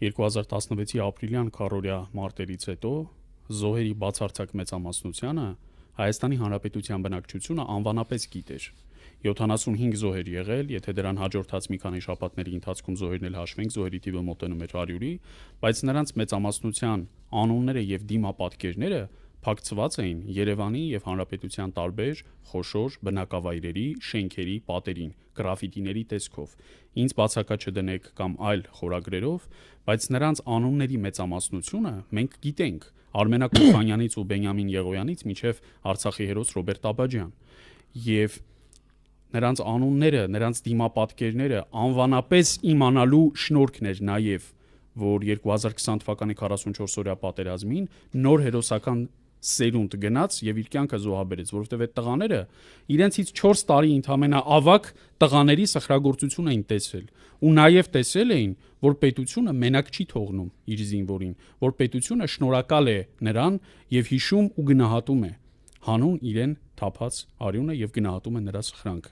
2016-ի ապրիլյան քառօրյա մարտերից հետո զոհերի բացարձակ մեծամասնությունը Հայաստանի Հանրապետության բնակչությունը անվանապես գիտեր։ 75 զոհեր եղել, եթե դրան հաջորդած մի քանի շաբաթների ընթացքում զոհերն էլ հաշվենք, զոհերի թիվը մոտենում էր 100-ի, բայց նրանց մեծամասնության անունները եւ դիմապատկերները փակցված էին Երևանի եւ Հանրապետության տարբեր խոշոր բնակավայրերի, շենքերի պատերին, գրաֆիտիների տեսքով։ Ինձ բացակա չդնեք կամ այլ խորագրերով, բայց նրանց անունների մեծամասնությունը մենք գիտենք Արմենակ Կոքանյանից ու Բենյամին Եղոյանից մինչև Արցախի հերոս Ռոբերտ Աբաջյան։ Եվ նրանց անունները, նրանց դիմապատկերները անվանապես իմանալու շնորհքն էր նաև, որ 2020 թվականի 44-օրյա պատերազմին նոր հերոսական սերունդ գնաց եւ իր կյանքը զոհաբերեց, որովհետեւ այդ տղաները իրենցից 4 տարի ընդամենը ավակ տղաների սխրագործություն էին տեսել ու նաեւ տեսել էին, որ պետությունը մենակ չի թողնում իր զինվորին, որ պետությունը շնորհակալ է նրան եւ հիշում ու գնահատում է հանուն իրեն թափած արյունը եւ գնահատում է նրա սխրանքը։